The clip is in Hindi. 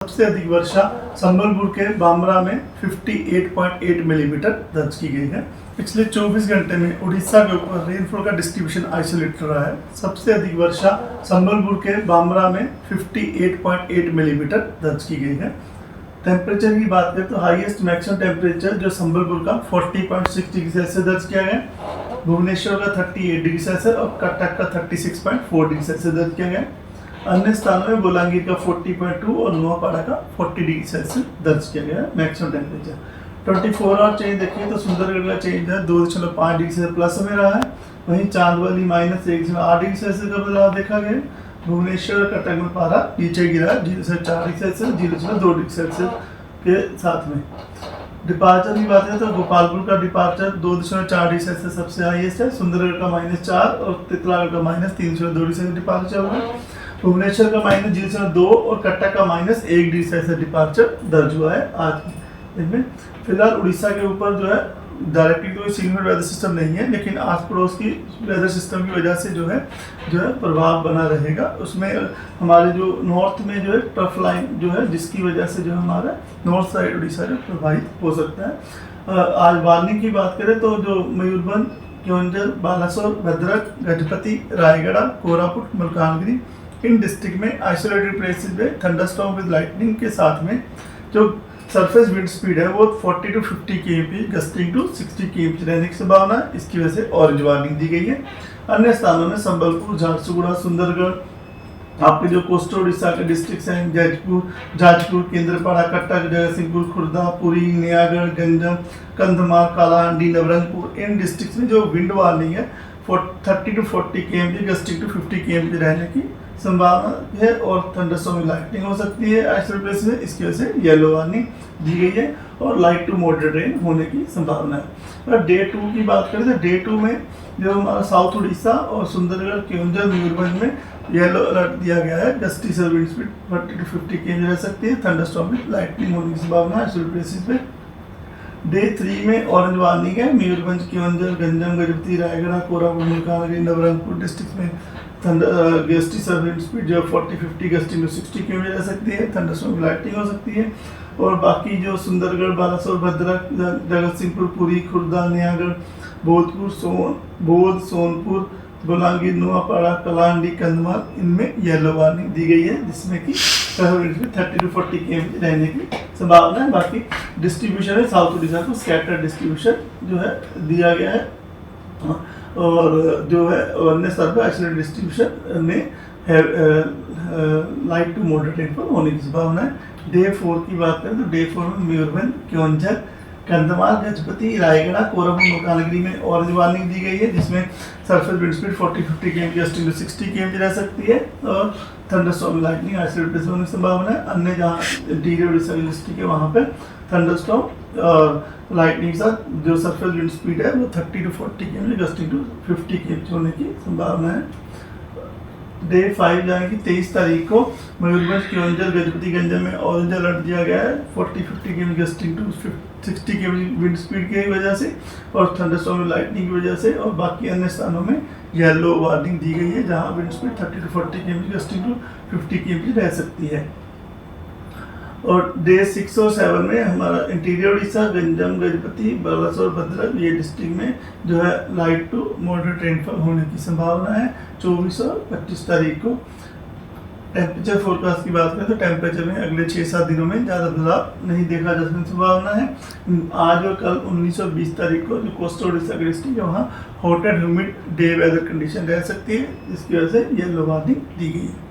सबसे अधिक वर्षा संबलपुर के बामरा में 58.8 मिलीमीटर दर्ज की गई है। पिछले 24 घंटे में उड़ीसा के ऊपर रेनफॉल का डिस्ट्रीब्यूशन आइसोलेटेड रहा है। सबसे अधिक वर्षा संबलपुर के बामरा में 58.8 मिलीमीटर दर्ज की गई है। टेम्परेचर की बात करें तो हाईएस्ट मैक्सिमम टेम्परेचर जो संबलपुर का 40.6 डिग्री सेल्सियस दर्ज किया गया, भुवनेश्वर का 38 डिग्री सेल्सियस और कटक का 36.4 डिग्री सेल्सियस दर्ज किया गया। अन्य स्थानों में बोलांगीर का 40.2 और नुआपाड़ा का 40 डिग्री सेल्सियस दर्ज किया गया है मैक्सिमम टेम्परेचर। 24 आवर चेंज देखिए तो सुंदरगढ़ का चेंज है 2.5 डिग्री सेल्सियस प्लस में रहा है। वहीं चांदवाली -1.8 डिग्री सेल्सियस का बदलाव देखा गया। भुवनेश्वर कटक में पारा नीचे गिरा 0.4 डिग्री सेल्सियस 0.2 डिग्री सेल्सियस के साथ में। डिपार्चर की बात करें तो गोपालपुर का डिपार्चर 2.4 डिग्री सेल्सियस सबसे हाईएस्ट है। सुंदरगढ़ का -4 और तितलागढ़ का -3.2 डिग्री सेल्सियस डिपार्चर चल रहा है। भुवनेश्वर का -0.2 और कटक का -1 डिग्री सेल्सियस डिपार्चर दर्ज हुआ है आज इसमें। फिलहाल उड़ीसा के ऊपर जो है डायरेक्टली कोई सिग्नल वेदर सिस्टम नहीं है, लेकिन आस पड़ोस की वेदर सिस्टम की वजह से जो है प्रभाव बना रहेगा। उसमें हमारे जो नॉर्थ में जो है ट्रफ लाइन जो है जिसकी वजह से जो हमारा नॉर्थ साइड उड़ीसा जो प्रभावित हो सकता है। आज वार्निंग की बात करें तो जो मयूरभंज, केओंझर, बालासोर, भद्रक, गजपति, रायगढ़, कोरापुट, मलकानगिरी इन डिस्ट्रिक्ट में आइसोलेटेड प्लेसेस में थंडरस्टॉर्म विद लाइटनिंग के साथ में जो सरफेस विंड स्पीड है वो 40 to 50 kmph gusting to 60 kmph रहने की संभावना है। इसकी वजह से ऑरेंज वार्निंग दी गई है। अन्य स्थानों में संबलपुर, झारसुगुड़ा, सुंदरगढ़, आपके जो कोस्टल उड़ीसा के डिस्ट्रिक्ट हैं जाजपुर, केंद्रपाड़ा, कटक, जगतसिंहपुर, खुर्दा, पुरी, नयागढ़, गंजम, कंधमाल, कालाहांडी, नवरंगपुर इन डिस्ट्रिक्ट में जो विंड वार्निंग है 30 to 40 kmph gusting to 50 kmph रहने की संभावना है और थंडरस्टॉर्म में लाइटनिंग हो सकती है आइसोलेटेड प्लेस में। इसकी वजह से येलो वार्निंग दी गई है और लाइट टू मॉडरेट रेन होने की संभावना है। और डे 2 की बात करें तो डे 2 में जो हमारा साउथ उड़ीसा और सुंदरगढ़, केओंझर, मयूरभंज में येलो अलर्ट दिया गया है। गस्टी से विंड स्पीड 40 to 50 kmph रह सकती है। थंडरस्टॉर्म में लाइटनिंग होने की संभावना है आइसोलेटेड प्लेसेस पे। डे 3 में ऑरेंज वार्निंग है। मयूरभंज, केओंझर, गंजम, गजपति, रायगढ़, कोरापुट, मलकानगिरी, नवरंगपुर डिस्ट्रिक्ट में गस्टी से विंड स्पीड जो 40-50 गस्टिंग टू 60 kmph रह सकती है। थंडरस्टॉर्म में लाइटनिंग हो सकती है। और बाकी जो सुंदरगढ़, बालासोर, भद्रक, जगतसिंहपुर, पुरी, खुर्दा, नयागढ़, बोध, सोनपुर, बोलांगीर, नुआपाड़ा, कलाहांडी, कंधमाल इनमें येलो वार्निंग दी गई है जिसमें कि 30 to 40 kmph रहने की संभावना है। बाकी डिस्ट्रीब्यूशन है साउथ उड़ीसा को स्कैटर डिस्ट्रीब्यूशन जो है दिया गया है और जो है अन्य स्तर पर आइसोलेटेड डिस्ट्रीब्यूशन में लाइट टू मॉडरेट रेनफॉल होने की संभावना है। डे 4 की बात करें तो डे 4 में मयूरभंज, केओंझर, कंधमाल, गजपति, रायगढ़, कोरापुट, मलकानगिरी में ऑरेंज वार्निंग दी गई है जिसमें surface wind speed 40-50 kmph gusting to 60 kmph रह सकती है और थंडरस्टॉर्म लाइटनिंग आइसोलेटेड प्लेस होने की संभावना है। अन्य जहाँ इंटीरियर उड़ीसा की डिस्ट्रिक्ट है वहाँ पे थंडरस्टॉर्म और लाइटनिंग के साथ जो सरफेस विंड स्पीड है वो 30 to 40 kmph gusting to 50 kmph होने की संभावना है। डे 5 यानी कि 23 तारीख को मयूरभंज, केओंझर, गजपति, गंजम में ऑरेंज अलर्ट दिया गया है 40-50 kmph gusting to 60 kmph wind speed की वजह से और थंडरस्टॉर्म लाइटनिंग की वजह से। और बाकी अन्य स्थानों में येलो वार्निंग दी गई है जहां wind speed 30 to 40 kmph gusting to 50 kmph रह सकती है। और डे 6 और 7 में हमारा इंटीरियर उड़ीसा, गंजम, गजपति, बालासोर, भद्रक ये डिस्ट्रिक्ट में जो है लाइट टू मॉडरेट रेनफॉल होने की संभावना है 24 और 25 तारीख को। टेम्परेचर फोरकास्ट की बात करें तो टेम्परेचर में अगले 6-7 दिनों में ज़्यादा बदलाव नहीं देखा जा सकने की संभावना है। आज और कल 19 और 20 तारीख को जो कोस्टल उड़ीसा की डिस्ट्रिक्ट है वहाँ hot and humid day weather condition रह सकती है जिसकी वजह से येलो वार्निंग दी गई है।